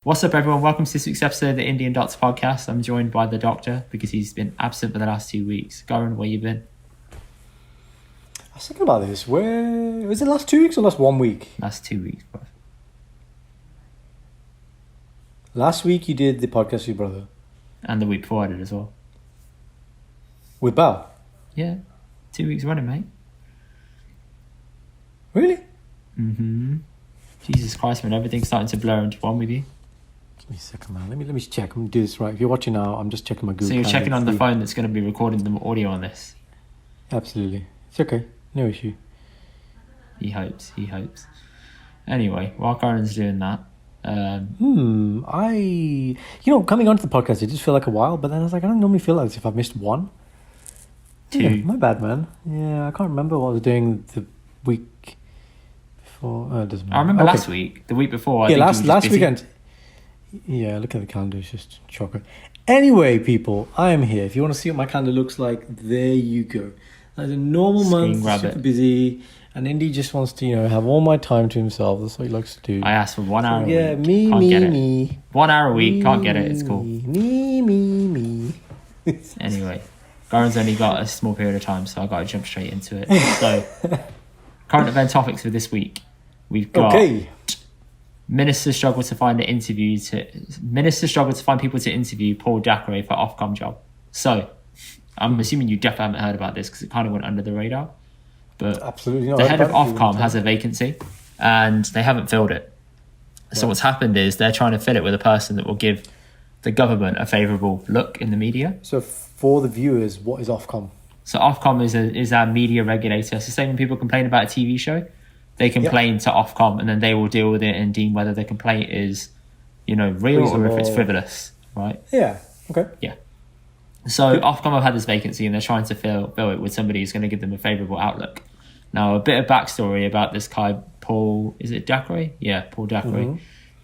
What's up, everyone? Welcome to this week's episode of the Indy and Doctor podcast. I'm joined by the doctor because he's been absent for the last 2 weeks. Garan, where you been? I was thinking about this. Where was it? Last 2 weeks or last 1 week? Last 2 weeks, bro. Last week you did the podcast with your brother. And the week before I did as well. With Bao? Yeah, 2 weeks running, mate. Really? Mm-hmm. Jesus Christ, man, everything's starting to blur into one with you. Give me a second, man. Let me check. I'm gonna do this right. If you're watching now, I'm just checking my Google. So you're Calendar checking on the phone that's going to be recording the audio on this? Absolutely. It's okay. No issue. He hopes. Anyway, while Garen's doing that... coming onto the podcast, it just feel like a while, but then I was like, I don't normally feel like this if I've missed one. Two. Yeah, my bad, man. Yeah, I can't remember what I was doing the week before. It doesn't matter. I remember last week. The week before, I think last busy. weekend. Yeah, look at the calendar. It's just chocolate. Anyway, people, I am here. If you want to see what my calendar looks like, there you go. That's a normal month, super busy. And Indy just wants to, have all my time to himself. That's what he likes to do. I asked for 1 hour a week. Yeah, me. 1 hour a week, can't get it, it's cool. Me. Anyway, Garen's only got a small period of time, so I got to jump straight into it. So, current event topics for this week. We've got Ministers struggle to find people to interview Paul Dacre for Ofcom job. So, I'm assuming you definitely haven't heard about this because it kind of went under the radar. But absolutely not. The head of Ofcom has a vacancy and they haven't filled it. So what's happened is they're trying to fill it with a person that will give the government a favourable look in the media. So for the viewers, what is Ofcom? So Ofcom is our media regulator. So say when people complain about a TV show, they complain to Ofcom and then they will deal with it and deem whether the complaint is, real reasonable, or if it's frivolous, right? Yeah. Okay. Yeah. So Ofcom have had this vacancy and they're trying to fill it with somebody who's going to give them a favourable outlook. Now, a bit of backstory about this guy, Paul, is it Dacre? Yeah, Paul Dacre. Mm-hmm.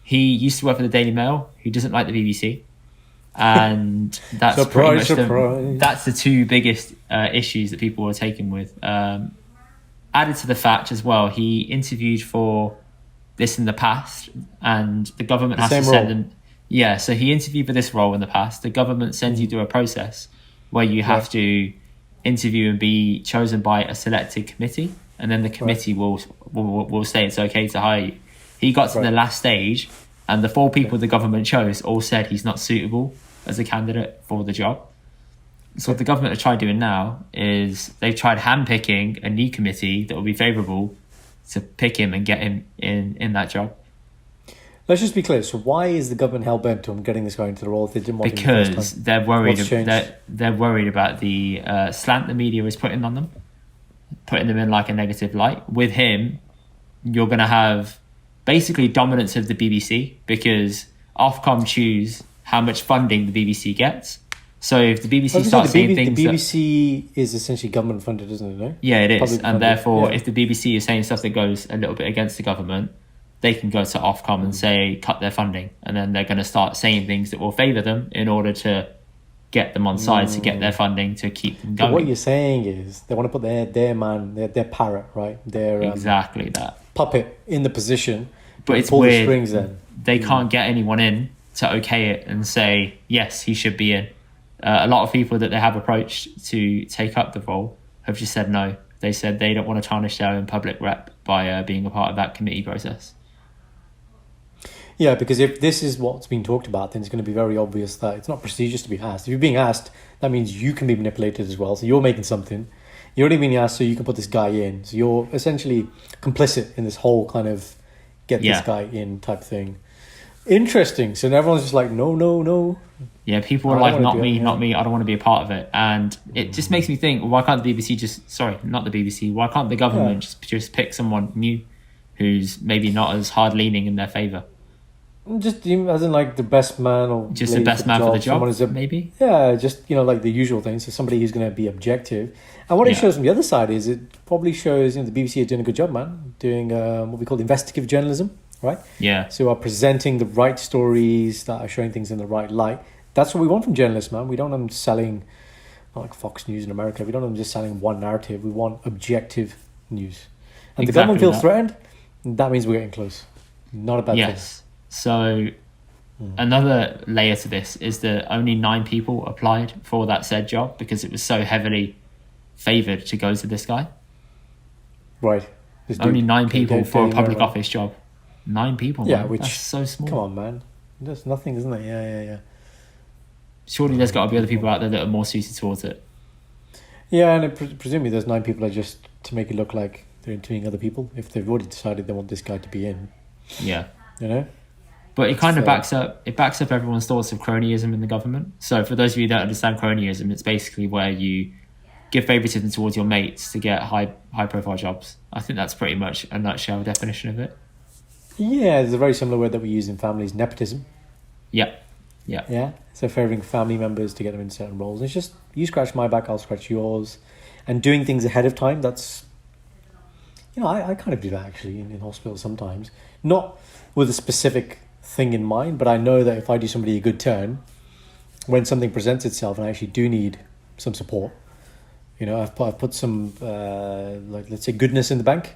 He used to work for the Daily Mail. He doesn't like the BBC. And that's surprise. That's the two biggest issues that people were taken with. Added to the fact as well, he interviewed for this in the past and the government has to send him... Yeah, so he interviewed for this role in the past. The government sends you through a process where you have to interview and be chosen by a selected committee, and then the committee will say it's okay to hire you. He got to the last stage, and the 4 people the government chose all said he's not suitable as a candidate for the job. So what the government have tried doing now is they've tried handpicking a new committee that will be favourable to pick him and get him in that job. Let's just be clear. So why is the government hell-bent on getting this guy into the role if they didn't want him the first time? They're worried. They're worried about the slant the media is putting on them, putting them in like a negative light. With him, you're going to have basically dominance of the BBC because Ofcom choose how much funding the BBC gets. So if the BBC starts saying things... The BBC is essentially government funded, isn't it? No? Yeah, it is. And therefore, if the BBC is saying stuff that goes a little bit against the government, they can go to Ofcom and say, cut their funding. And then they're going to start saying things that will favour them in order to get them on side, to get their funding, to keep them going. But what you're saying is they want to put their man, their parrot, right? Their exactly that. Puppet in the position. But it's pull weird. The strings then. They can't get anyone in to okay it and say, yes, he should be in. A lot of people that they have approached to take up the role have just said no. They said they don't want to tarnish their own public rep by being a part of that committee process. Yeah, because if this is what's being talked about, then it's going to be very obvious that it's not prestigious to be asked. If you're being asked, that means you can be manipulated as well. So you're making something. You're only being asked so you can put this guy in. So you're essentially complicit in this whole kind of get this guy in type thing. Interesting. So everyone's just like, no. Yeah, people are like, not me. I don't want to be a part of it. And it just makes me think, why can't the BBC not the BBC, why can't the government just pick someone new who's maybe not as hard leaning in their favour? Just as in like the best man or just the best man for the job, maybe? Yeah, just, like the usual thing. So somebody who's going to be objective. And what it shows from the other side is it probably shows, the BBC are doing a good job, man. Doing what we call investigative journalism, right? Yeah. So are presenting the right stories that are showing things in the right light. That's what we want from journalists, man. We don't want them selling, not like Fox News in America. We don't want them just selling one narrative. We want objective news. And the government feels threatened, that means we're getting close. Not a bad thing. So Another layer to this is that only 9 people applied for that said job because it was so heavily favoured to go to this guy. Right. Only 9 people for a public office job. 9 people, yeah, man. which, that's so small. Come on, man. That's nothing, isn't it? Yeah. Surely there's got to be other people out there that are more suited towards it. Yeah, and presumably those 9 people are just to make it look like they're interviewing other people if they've already decided they want this guy to be in. Yeah. You know? But it kind of backs up everyone's thoughts of cronyism in the government. So for those of you that understand cronyism, it's basically where you give favoritism towards your mates to get high profile jobs. I think that's pretty much a nutshell definition of it. Yeah, there's a very similar word that we use in families, nepotism. Yeah. So favouring family members to get them in certain roles. It's just, you scratch my back, I'll scratch yours. And doing things ahead of time, that's... I kind of do that actually in hospitals sometimes. Not with a specific thing in mind, but I know that if I do somebody a good turn, when something presents itself and I actually do need some support, I've put some, let's say, goodness in the bank,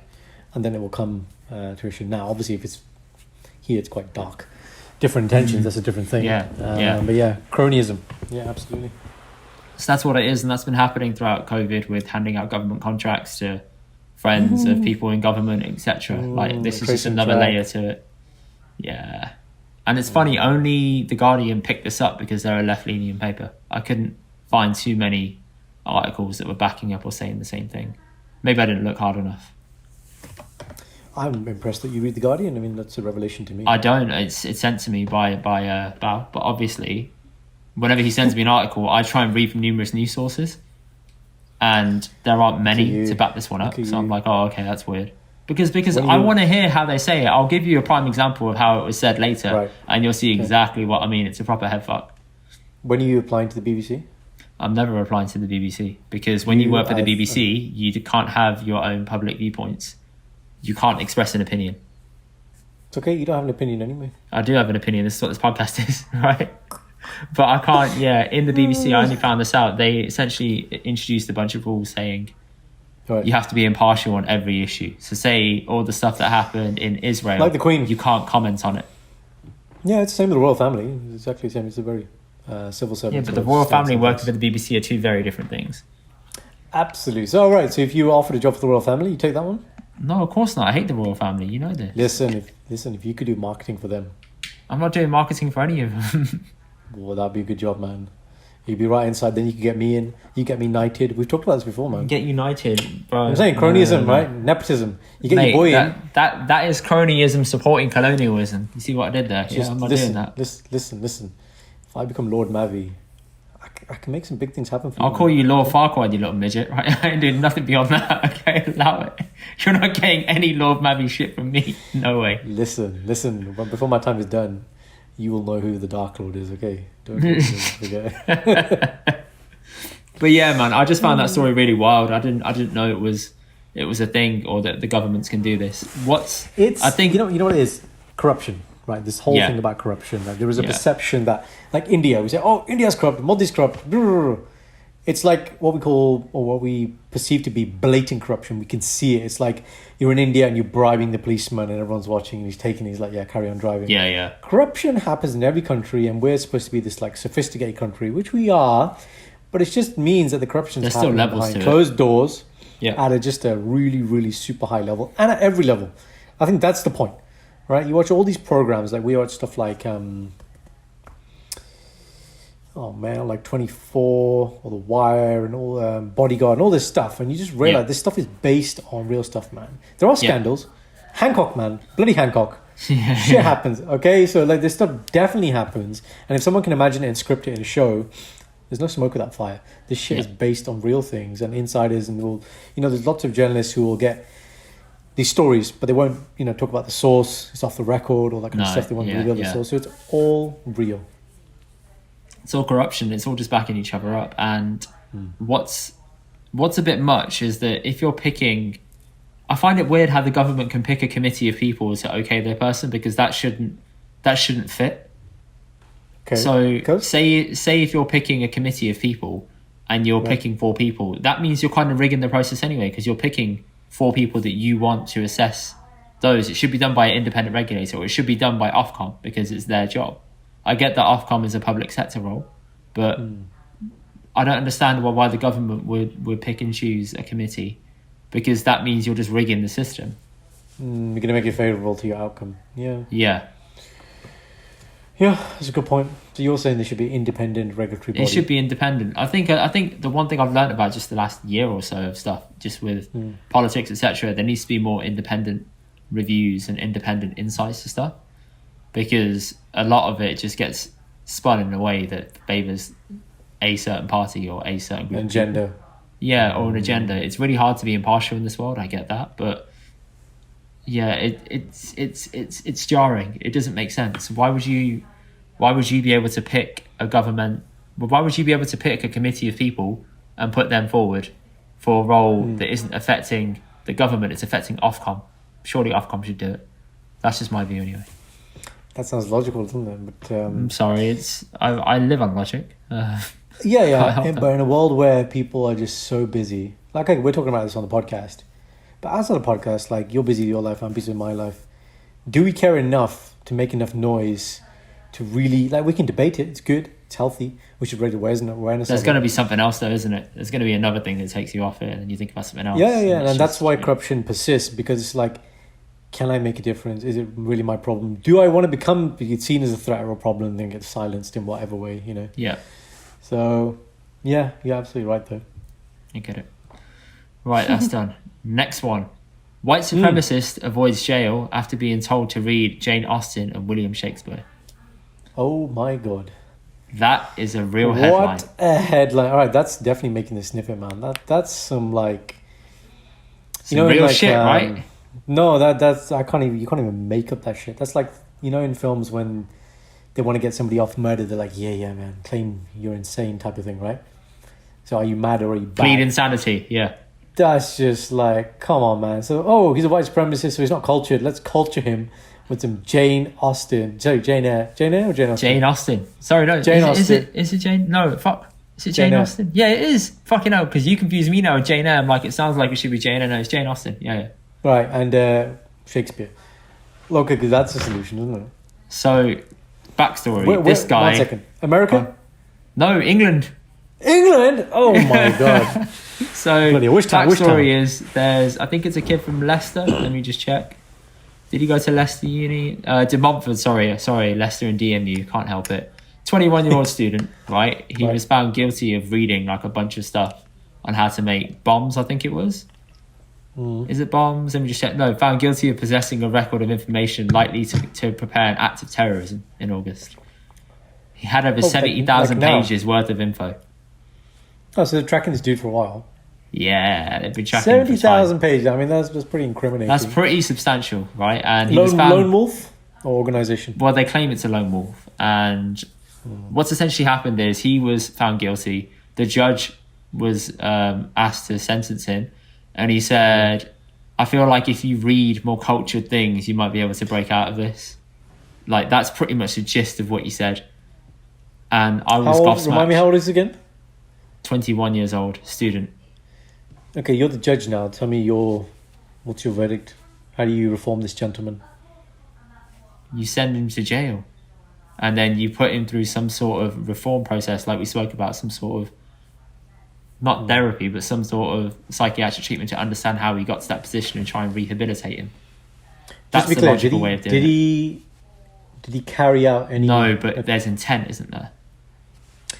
and then it will come to issue. Now, obviously, if it's here, it's quite dark. Different intentions, that's a different thing. But yeah, cronyism. Yeah, absolutely. So that's what it is, and that's been happening throughout COVID with handing out government contracts to friends of people in government, etc. Like, this is just another layer to it. Yeah. And it's funny, only The Guardian picked this up because they're a left-leaning paper. I couldn't find too many articles that were backing up or saying the same thing. Maybe I didn't look hard enough. I'm impressed that you read The Guardian. I mean, that's a revelation to me. I don't. It's sent to me by Bao. But obviously, whenever he sends me an article, I try and read from numerous news sources. And there aren't many to back this one up. So I'm like, oh, okay, that's weird. Because I want to hear how they say it. I'll give you a prime example of how it was said later. Right. And you'll see exactly what I mean. It's a proper head fuck. When are you applying to the BBC? I'm never applying to the BBC. Because when you work for the BBC, you can't have your own public viewpoints. You can't express an opinion. It's okay, you don't have an opinion anyway. I do have an opinion. This is what this podcast is, right? But I can't, in the BBC, I only found this out. They essentially introduced a bunch of rules saying you have to be impartial on every issue. So say all the stuff that happened in Israel, like the Queen, you can't comment on it. Yeah, it's the same with the royal family. It's exactly the same. It's a very civil servant. Yeah, but the royal family working for the BBC are two very different things. Absolutely. So, all right. So if you were offered a job for the royal family, you take that one? No, of course not. I hate the royal family. You know this. Listen. If you could do marketing for them, I'm not doing marketing for any of them. Well, that'd be a good job, man. You'd be right inside. Then you could get me in. You get me knighted. We've talked about this before, man. Get united, bro. I'm saying cronyism, right? Nepotism. You get your boy in. That is cronyism supporting colonialism. You see what I did there? I'm not doing that. Listen. If I become Lord Mavi, I can make some big things happen for you. I'll call you Lord Farquaad, you little midget, right? I ain't doing nothing beyond that, okay? Allow it. You're not getting any Lord Mavi shit from me. No way. Listen. Before my time is done, you will know who the Dark Lord is, okay? Don't forget. But yeah, man, I just found that story really wild. I didn't know it was a thing, or that the governments can do this. I think you know what it is? Corruption. Right, this whole thing about corruption. Like, there is a perception that, like India, we say, oh, India's corrupt, Modi's corrupt. It's like what we call, or what we perceive to be blatant corruption. We can see it. It's like you're in India and you're bribing the policeman and everyone's watching and he's like, yeah, carry on driving. Yeah. Corruption happens in every country, and we're supposed to be this like sophisticated country, which we are, but it just means that the corruption is happening behind closed doors at just a really, really super high level, and at every level. I think that's the point. Right, you watch all these programs, like we watch stuff like, like 24 or The Wire and all Bodyguard and all this stuff, and you just realize this stuff is based on real stuff, man. There are scandals. Hancock, man, bloody Hancock. Shit happens. Okay, so like this stuff definitely happens, and if someone can imagine it and script it in a show, there's no smoke without fire. This shit is based on real things, and insiders, and there's lots of journalists who will get these stories, but they won't, talk about the source. It's off the record, all that kind of stuff. They won't reveal the source. So it's all real. It's all corruption. It's all just backing each other up. And what's a bit much is that if you're picking, I find it weird how the government can pick a committee of people to okay their person, because that shouldn't fit. Okay. So say if you're picking a committee of people and you're picking 4 people, that means you're kind of rigging the process anyway, because you're picking 4 people that you want to assess those. It should be done by an independent regulator, or it should be done by Ofcom because it's their job. I get that Ofcom is a public sector role, but I don't understand why the government would pick and choose a committee, because that means you're just rigging the system. You're going to make it favourable to your outcome. Yeah. Yeah. Yeah, that's a good point. So you're saying there should be independent regulatory body? It should be independent. I think the one thing I've learned about just the last year or so of stuff, just with politics, etc., there needs to be more independent reviews and independent insights to stuff, because a lot of it just gets spun in a way that favours a certain party or a certain group. An agenda. Yeah, or an agenda. It's really hard to be impartial in this world. I get that, but yeah, it's jarring. It doesn't make sense. Why would you be able to pick a government? Why would you be able to pick a committee of people and put them forward for a role that isn't affecting the government? It's affecting Ofcom. Surely Ofcom should do it. That's just my view anyway. That sounds logical, doesn't it? But I'm sorry. I live on logic. Yeah. But in a world where people are just so busy, like we're talking about this on the podcast, but outside of the podcast, like you're busy with your life, I'm busy with my life. Do we care enough to make enough noise to really, like, we can debate it? It's good. It's healthy. We should raise awareness. There's going to be something else though, isn't it? There's going to be another thing that takes you off it, and then you think about something else. Yeah. And that's why corruption persists, because it's like, can I make a difference? Is it really my problem? Do I want to become seen as a threat or a problem and then get silenced in whatever way, you know? Yeah. So, yeah, you're absolutely right though. I get it. Right, that's done. Next one. White supremacist avoids jail after being told to read Jane Austen and William Shakespeare. Oh my God. That is a real headline. What a headline. All right, that's definitely making the sniffing, man. That's some like... Some real like, shit, right? No, that's... you can't even make up that shit. That's like, you know, in films when they want to get somebody off murder, they're like, yeah, man, claim you're insane type of thing, right? So are you mad or are you bad? Plead insanity, yeah. That's just like, come on, man. So, he's a white supremacist, so he's not cultured. Let's culture him with some Jane Austen. Sorry, Jane Eyre. Jane Eyre or Jane Austen? Jane Austen. Sorry, no. Jane Austen. Is it Jane? No, fuck. Is it Jane Austen? Yeah, it is. Fucking hell, because you confuse me now with Jane Eyre. I'm like, it sounds like it should be Jane Eyre. No, it's Jane Austen. Yeah. Right, and Shakespeare. Okay, because that's the solution, isn't it? So, backstory. This guy... 1 second. America? No, England. England? Oh my God. So, backstory is I think it's a kid from Leicester. Let me just check. Did he go to Leicester Uni? De Montfort, sorry, Leicester and DMU, can't help it. 21-year-old student, right? He was found guilty of reading like a bunch of stuff on how to make bombs, I think it was. Is it bombs? Let me just check. No, found guilty of possessing a record of information likely to prepare an act of terrorism in August. He had over 70,000 pages worth of info. Oh, so they're tracking this dude for a while. Yeah, they've been tracking him for 70,000 pages. I mean, that's pretty incriminating. That's pretty substantial, right? And he was was found, lone wolf or organisation? Well, they claim it's a lone wolf. And what's essentially happened is he was found guilty. The judge was asked to sentence him. And he said, I feel like if you read more cultured things, you might be able to break out of this. Like, that's pretty much the gist of what he said. And I was gobsmacked. Remind me, how old is he again? 21 years old, student. Okay, you're the judge now. Tell me what's your verdict? How do you reform this gentleman? You send him to jail. And then you put him through some sort of reform process, like we spoke about, some sort of, not therapy, but some sort of psychiatric treatment to understand how he got to that position and try and rehabilitate him. That's the logical way of doing it. Did he carry out any... No, but there's intent, isn't there?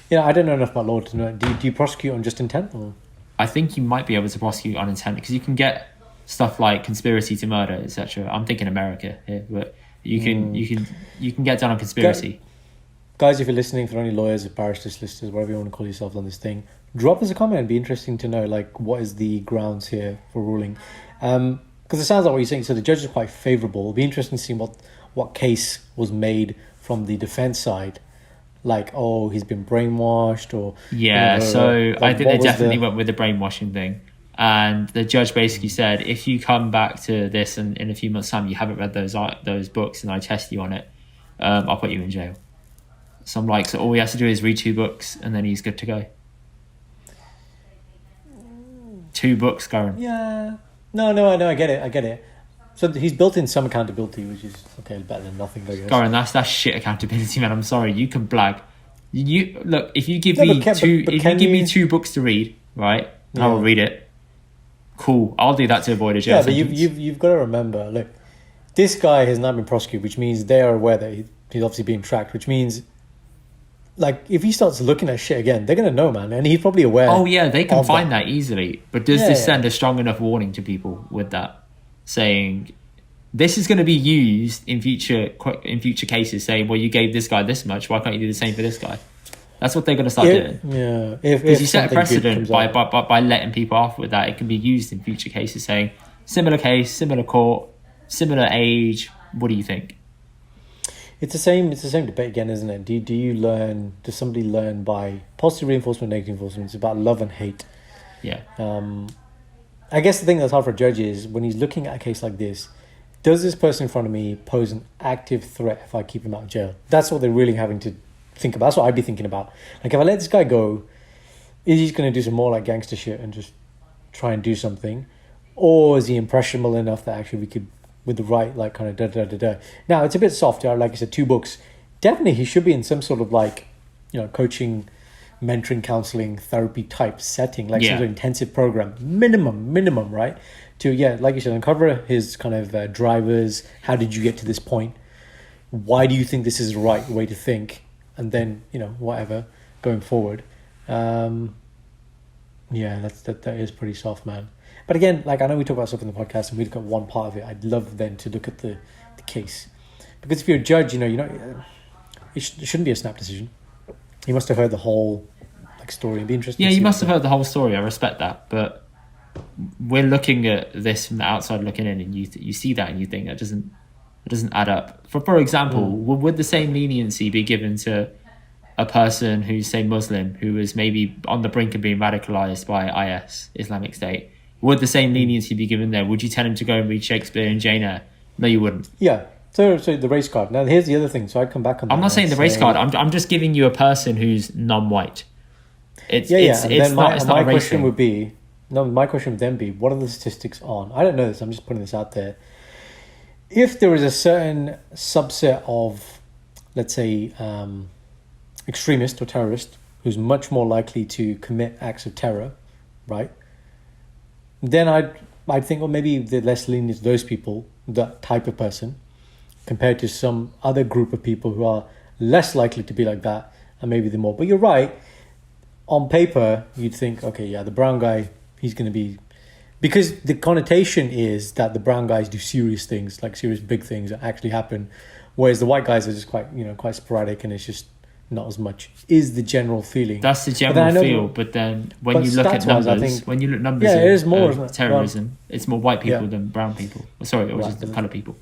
Yeah, I don't know enough about law to know. Do you prosecute on just intent? Or? I think you might be able to prosecute on intent because you can get stuff like conspiracy to murder, etc. I'm thinking America here, but you can get done on conspiracy. Guys, if you're listening, for any lawyers or barristers, solicitors, whatever you want to call yourselves on this thing, drop us a comment. It'd be interesting to know, like, what is the grounds here for ruling? Because it sounds like what you're saying. So the judge is quite favourable. It'll be interesting to see what case was made from the defence side. Like, he's been brainwashed or... Yeah, so I think they definitely went with the brainwashing thing. And the judge basically said, if you come back to this and in a few months' time you haven't read those books and I test you on it, I'll put you in jail. So I'm like, so all he has to do is read 2 books and then he's good to go. 2 books, Karan. Yeah. No, I get it. So he's built in some accountability, which is okay, better than nothing, I guess. Goran, that's shit accountability, man. I'm sorry, you can blag. You look, if you give me two books to read, right, and I will read it. Cool, I'll do that to avoid a jail sentence. But you've got to remember, look, this guy has not been prosecuted, which means they are aware that he's obviously being tracked, which means, like, if he starts looking at shit again, they're gonna know, man, and he's probably aware. Oh yeah, they can find that easily. But does this send a strong enough warning to people with that, saying this is going to be used in future cases? Saying, well, you gave this guy this much, why can't you do the same for this guy? That's what they're going to start doing. Yeah, if you set a precedent by letting people off with that, it can be used in future cases. Saying similar case, similar court, similar age. What do you think? It's the same debate again, isn't it? Does somebody learn by positive reinforcement, negative reinforcement? It's about love and hate. Yeah. I guess the thing that's hard for a judge is when he's looking at a case like this, does this person in front of me pose an active threat if I keep him out of jail? That's what they're really having to think about. That's what I'd be thinking about. Like, if I let this guy go, is he going to do some more like gangster shit and just try and do something? Or is he impressionable enough that actually we could, with the right, like, kind of da-da-da-da-da. Now, it's a bit soft, like I said, 2 books. Definitely, he should be in some sort of, like, coaching, mentoring, counselling, therapy type setting, like some sort of intensive program. Minimum, right? To, like you said, uncover his kind of drivers. How did you get to this point? Why do you think this is the right way to think? And then, whatever, going forward. That is pretty soft, man. But again, like, I know we talk about stuff in the podcast and we look at one part of it. I'd love then to look at the case. Because if you're a judge, it shouldn't be a snap decision. You must have heard the whole story. It'd be interesting. Yeah, you must have heard the whole story. I respect that. But we're looking at this from the outside looking in, and you see that and you think that doesn't add up. For example, would the same leniency be given to a person who's, say, Muslim, who is maybe on the brink of being radicalized by IS, Islamic State? Would the same leniency be given there? Would you tell him to go and read Shakespeare and Jane Eyre? No, you wouldn't. Yeah. So the race card. Now, here's the other thing. So I'd come back on that. I'm not saying the race card. I'm just giving you a person who's non-white. My question would then be, what are the statistics on? I don't know this. I'm just putting this out there. If there is a certain subset of, let's say, extremist or terrorist who's much more likely to commit acts of terror, right? Then I'd think, well, maybe they're less lenient to those people, that type of person, compared to some other group of people who are less likely to be like that, and maybe they're more. But you're right. On paper, you'd think, okay, the brown guy, he's going to be... Because the connotation is that the brown guys do serious things, like serious big things that actually happen, whereas the white guys are just quite sporadic, and it's just not as much, is the general feeling. That's the general feel, but then when you look at numbers, it is more of terrorism, it's more white people than brown people. Sorry, or just colour people.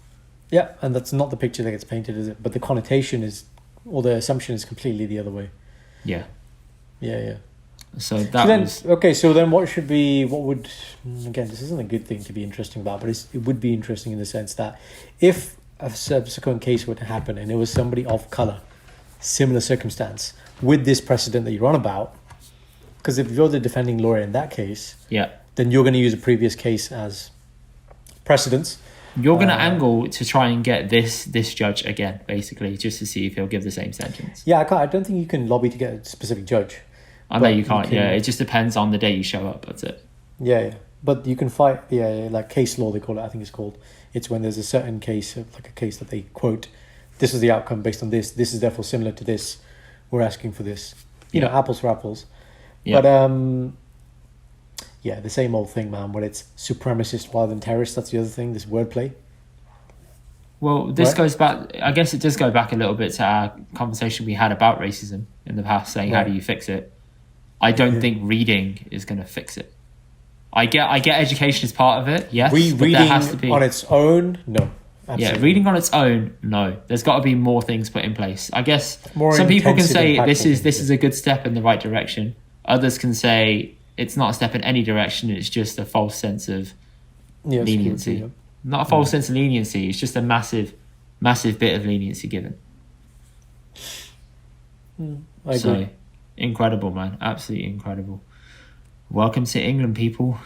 Yeah, and that's not the picture that gets painted, is it? But the connotation is, or the assumption is completely the other way. Yeah. Yeah. So then what would, again, this isn't a good thing to be interesting about, but it would be interesting in the sense that if a subsequent case were to happen and it was somebody of colour, similar circumstance, with this precedent that you're on about, because if you're the defending lawyer in that case, then you're going to use a previous case as precedence. You're going to angle to try and get this judge again, basically, just to see if he'll give the same sentence. Yeah, I don't think you can lobby to get a specific judge. I know you can't. It just depends on the day you show up. That's it. Yeah. But you can fight. Like case law, they call it. I think it's called. It's when there's a certain case, like a case that they quote, this is the outcome based on this. This is therefore similar to this. We're asking for this. Apples for apples. Yeah. But the same old thing, man. When it's supremacist rather than terrorist, that's the other thing. This wordplay. Well, this goes back. I guess it does go back a little bit to our conversation we had about racism in the past, saying how do you fix it? I don't think reading is going to fix it. I get education as part of it, yes. Reading there has to be, on its own, no. Absolutely. Yeah, reading on its own, no. There's got to be more things put in place. I guess some people can say this is a good step in the right direction. Others can say it's not a step in any direction. It's just a false sense of leniency. Not a false sense of leniency. It's just a massive bit of leniency given. I agree. Incredible, man. Absolutely incredible. Welcome to England, people.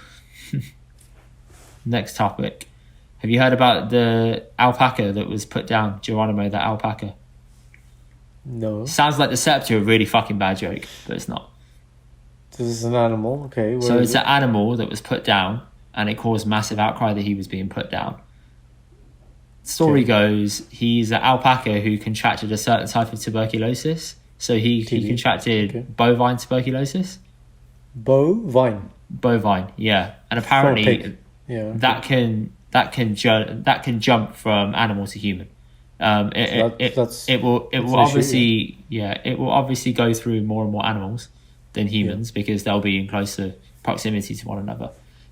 Next topic. Have you heard about the alpaca that was put down? Geronimo the Alpaca. No. Sounds like the setup to a really fucking bad joke, but it's not. This is an animal, okay. So it's an animal that was put down, and it caused massive outcry that he was being put down. Story goes, he's an alpaca who contracted a certain type of tuberculosis. So he contracted bovine tuberculosis. Bovine, yeah, and apparently that can jump from animal to human. It will obviously go through more and more animals than humans because they'll be in closer proximity to one another.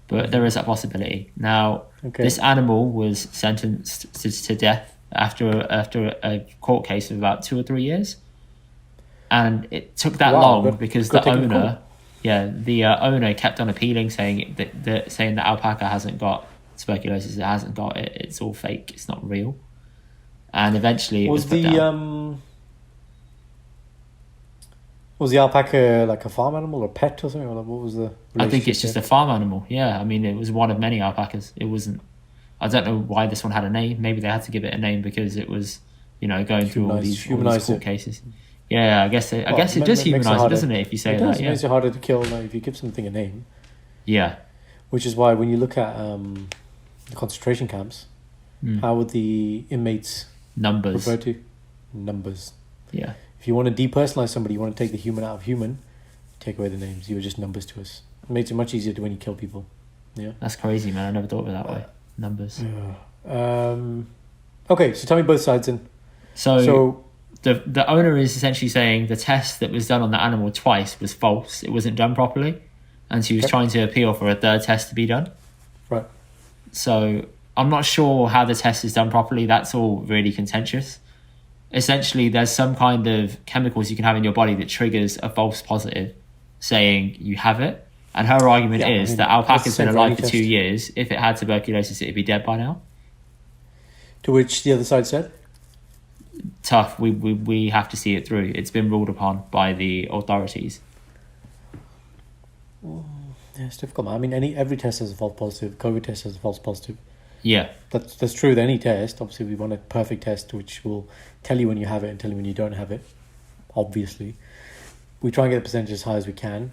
But there is that possibility. Now, this animal was sentenced to death after a court case of about 2 or 3 years, and it took that long because the owner. Yeah, the owner kept on appealing, saying that alpaca hasn't got tuberculosis. It hasn't got it. It's all fake. It's not real. And eventually, it was put down. Was the alpaca like a farm animal or pet or something? Or what was the? I think it's just a farm animal. Yeah, I mean, it was one of many alpacas. It wasn't. I don't know why this one had a name. Maybe they had to give it a name because it was, going through all these court cases. Yeah, I guess it does humanize it, doesn't it? If you say that, it makes it harder to kill if you give something a name. Yeah. Which is why when you look at the concentration camps, how would the inmates refer to numbers? Yeah. If you want to depersonalize somebody, you want to take the human out of human, take away the names. You were just numbers to us. It makes it much easier when you kill people. Yeah. That's crazy, man. I never thought of it that way. Numbers. Yeah. Okay, so tell me both sides then. So the owner is essentially saying the test that was done on the animal twice was false. It wasn't done properly. And she was trying to appeal for a third test to be done. Right. So I'm not sure how the test is done properly. That's all really contentious. Essentially, there's some kind of chemicals you can have in your body that triggers a false positive saying you have it. And her argument is that alpaca's been alive for 2 years. If it had tuberculosis, it'd be dead by now. To which the other side said? Tough. We have to see it through. It's been ruled upon by the authorities. Yeah, it's difficult. I mean, every test has a false positive. COVID test has a false positive. Yeah. That's true with any test. Obviously, we want a perfect test which will tell you when you have it and tell you when you don't have it. Obviously. We try and get the percentage as high as we can.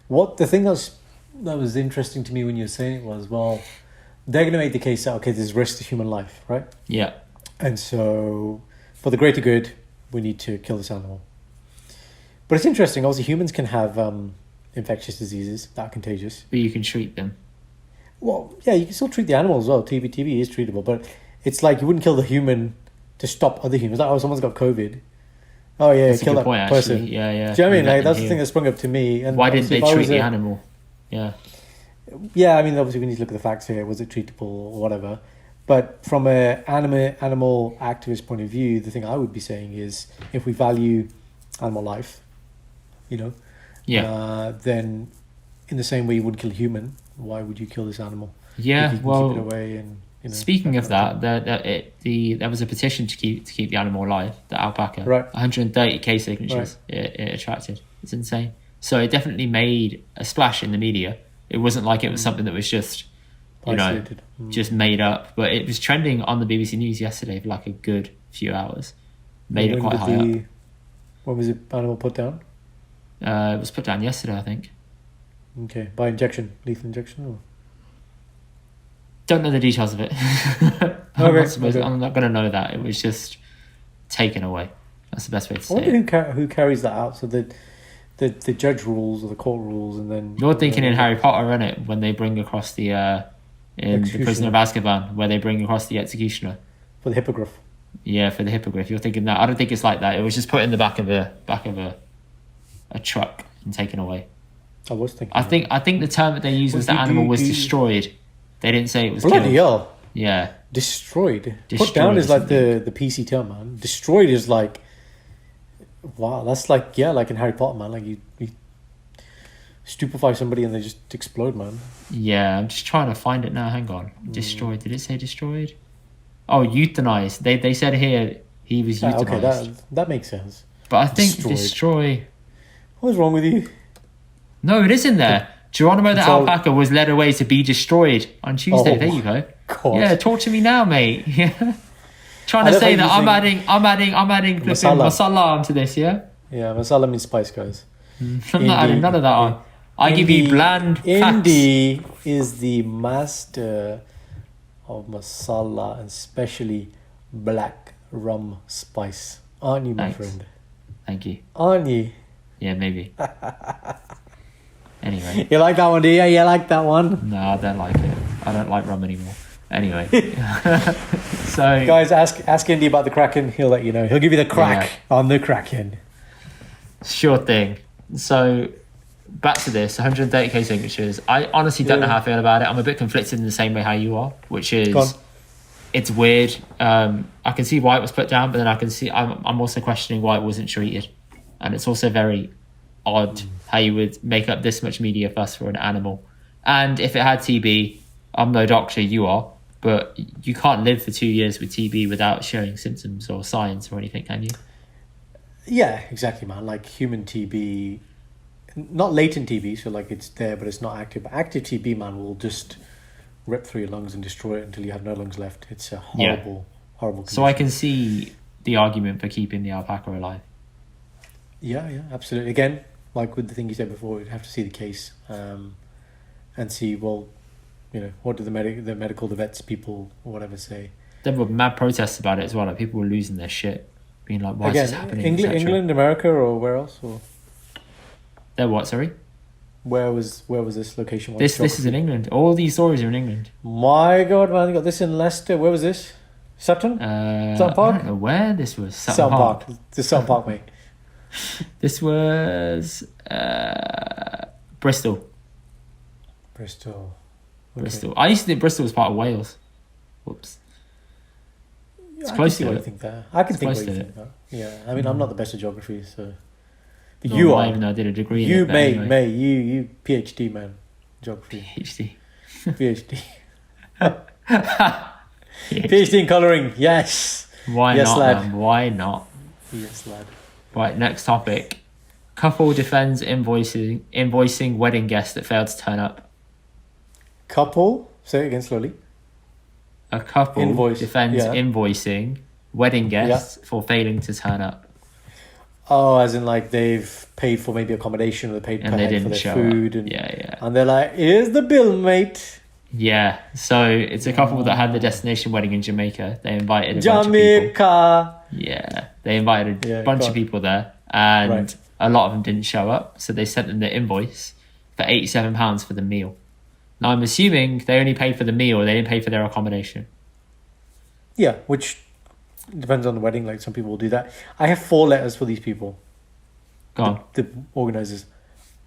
The thing that was interesting to me when you were saying it was, well, they're going to make the case that, okay, there's risk to human life, right? Yeah. And so, for the greater good, we need to kill this animal. But it's interesting. Obviously, humans can have infectious diseases that are contagious. But you can treat them. Well, yeah, you can still treat the animal as well. TB is treatable, but it's like you wouldn't kill the human to stop other humans. Like, someone's got COVID. Oh yeah, that's kill that point, person. Actually. Yeah. Do you know what I mean? Like, that's the thing that sprung up to me. And why didn't they treat the animal? Yeah. Yeah, I mean, obviously we need to look at the facts here. Was it treatable or whatever? But from a animal activist point of view, the thing I would be saying is, if we value animal life, then in the same way you wouldn't kill a human, why would you kill this animal? Yeah, keep it away and. Speaking of that, there was a petition to keep the animal alive, the alpaca. Right. 130k signatures it attracted. It's insane. So it definitely made a splash in the media. It wasn't like it was something that was just, just made up. But it was trending on the BBC News yesterday for like a good few hours. Made it quite high up. When was the animal put down? It was put down yesterday, I think. Okay, by injection, lethal injection, or? Don't know the details of it. I'm not going to know that. It was just taken away. That's the best way to say it. I wonder who carries that out. So the judge rules or the court rules, and then you're thinking in Harry Potter, innit? When they bring across the in the Prisoner of Azkaban, where they bring across the executioner for the hippogriff. Yeah, for the hippogriff. You're thinking that. I don't think it's like that. It was just put in the back of a truck and taken away. I was thinking. I think the term that they used was the animal was destroyed. They didn't say it was bloody killed. Hell. Yeah. Destroyed. Put down is like the PC term, man. Destroyed is like, wow, that's like, like in Harry Potter, man. Like you stupefy somebody and they just explode, man. Yeah, I'm just trying to find it now. Hang on. Destroyed. Did it say destroyed? Oh, euthanized. They said here he was euthanized. Okay, that makes sense. But I think destroy. What is wrong with you? No, it is in there. Geronimo the Alpaca was led away to be destroyed on Tuesday. There you go. God. Yeah, talk to me now, mate. Yeah. Trying to say that I'm adding flipping masala onto this, yeah? Yeah, masala means spice, guys. I'm not adding none of that on. I give you bland facts. Indy is the master of masala and especially black rum spice. Aren't you, my friend? Thank you. Aren't you? Yeah, maybe. Anyway. You like that one, do you? You like that one? No, I don't like it. I don't like rum anymore. Anyway. So guys, ask Indy about the Kraken. He'll let you know. He'll give you the crack on the Kraken. Sure thing. So back to this 130k signatures. I honestly don't know how I feel about it. I'm a bit conflicted in the same way how you are, which is it's weird. I can see why it was put down, but then I can see I'm also questioning why it wasn't treated. And it's also very odd how you would make up this much media fuss for an animal. And if it had TB, I'm no doctor, you are, but you can't live for 2 years with TB without showing symptoms or signs or anything, can you? Yeah, exactly, man. Like human TB, not latent TB, so like it's there but it's not active. But active TB, man, will just rip through your lungs and destroy it until you have no lungs left. It's a horrible condition. So I can see the argument for keeping the alpaca alive. Yeah, absolutely. Again, like with the thing you said before, we'd have to see the case and see, well, what do the vets people or whatever say. There were mad protests about it as well. Like people were losing their shit, being like, "Why is this happening?" England, America, or where else? Or they're what? Sorry. Where was this location? This is in England. All these stories are in England. My God, man! They got this in Leicester. Where was this? Sutton? Sutton Park? I don't know where this was. Sutton Park. The Sutton Park, mate. This was Bristol. Okay. Bristol. I used to think Bristol was part of Wales. Whoops. It's close to it. I can think what you think that. Yeah, I mean, I'm not the best at geography, so. But you are. Even though I did a degree in it. You PhD, man. Geography. PhD. PhD in colouring, yes. Why not, lad? Man? Why not? Yes, lad. Right, next topic. Couple defends invoicing wedding guest that failed to turn up. Couple? Say it again slowly. A couple defends invoicing wedding guests for failing to turn up. Oh, as in like they've paid for maybe accommodation or they paid for their food. And, and they're like, here's the bill, mate. Yeah, so it's a couple that had the destination wedding in Jamaica. They invited a bunch of people. Yeah, they invited a bunch of people there, and a lot of them didn't show up. So they sent them the invoice for £87 for the meal. Now I'm assuming they only paid for the meal; they didn't pay for their accommodation. Yeah, which depends on the wedding. Like some people will do that. I have 4 letters for these people. Go on. The organisers,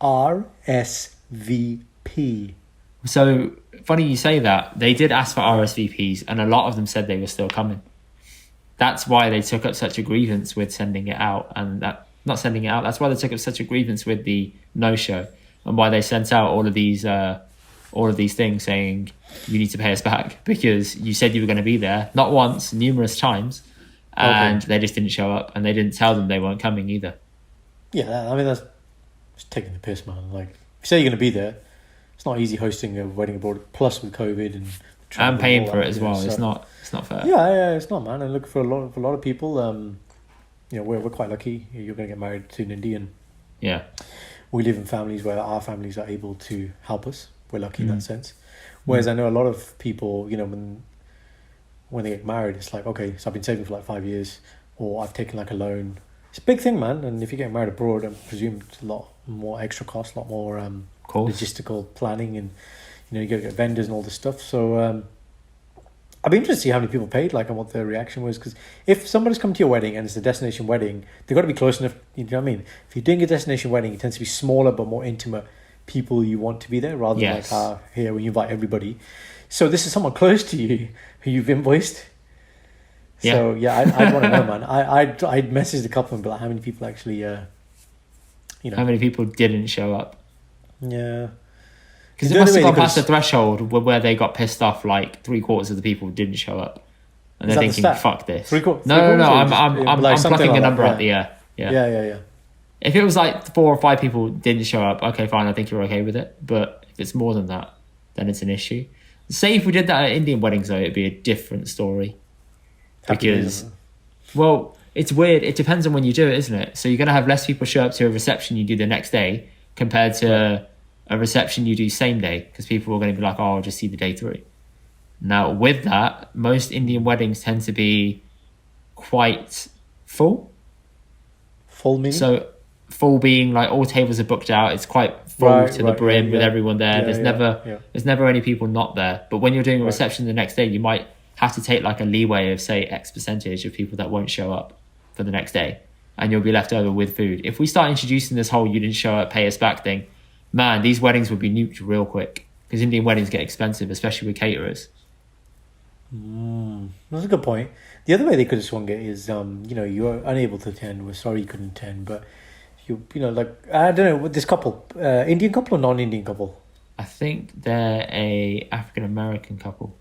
RSVP. So funny you say that. They did ask for RSVPs, and a lot of them said they were still coming. That's why they took up such a grievance with sending it out, and not sending it out. That's why they took up such a grievance with the no-show, and why they sent out all of these things saying you need to pay us back because you said you were going to be there, not once, numerous times, and they just didn't show up, and they didn't tell them they weren't coming either. Yeah, I mean that's just taking the piss, man. Like if you say you're going to be there. It's not easy hosting a wedding abroad, plus with COVID and paying for it as well. So, it's not fair. Yeah, it's not, man. And look, for a lot of people, we're quite lucky. You're going to get married soon, Indy, and we live in families where our families are able to help us. We're lucky in that sense. Whereas I know a lot of people, when they get married, it's like, okay, so I've been saving for like 5 years, or I've taken like a loan. It's a big thing, man. And if you get married abroad, I presume it's a lot more extra cost, a lot more logistical planning, and you got to get vendors and all this stuff. So I'd be interested to see how many people paid, like, and what their reaction was. Because if somebody's come to your wedding and it's a destination wedding, they've got to be close enough. You know what I mean? If you're doing a destination wedding, it tends to be smaller but more intimate people you want to be there, rather than like here when you invite everybody. So this is someone close to you who you've invoiced. Yeah. So I'd want to know, man. I'd message the couple and be like, how many people actually, how many people didn't show up? Yeah. Because it must have gone past the threshold where they got pissed off. Like 3/4 of the people didn't show up, and they're thinking, "Fuck this." No. I'm plucking a number out the air. Yeah. If it was like 4 or 5 people didn't show up, okay, fine. I think you're okay with it. But If it's more than that, then it's an issue. Say if we did that at Indian weddings, though, it'd be a different story. Because, well, it's weird. It depends on when you do it, isn't it? So you're going to have less people show up to a reception you do the next day compared to a reception you do same day, because people are going to be like, oh, I'll just see the day through. Now, with that, most Indian weddings tend to be quite full. Full meaning? So full being like all tables are booked out. It's quite full to the brim with everyone there. There's never any people not there. But when you're doing a reception the next day, you might have to take like a leeway of say X percentage of people that won't show up for the next day, and you'll be left over with food. If we start introducing this whole "you didn't show up, pay us back" thing, man, these weddings would be nuked real quick, because Indian weddings get expensive, especially with caterers. That's a good point. The other way they could have swung it is, you're unable to attend. We're sorry you couldn't attend, but like I don't know, this couple, Indian couple or non-Indian couple? I think they're a African American couple.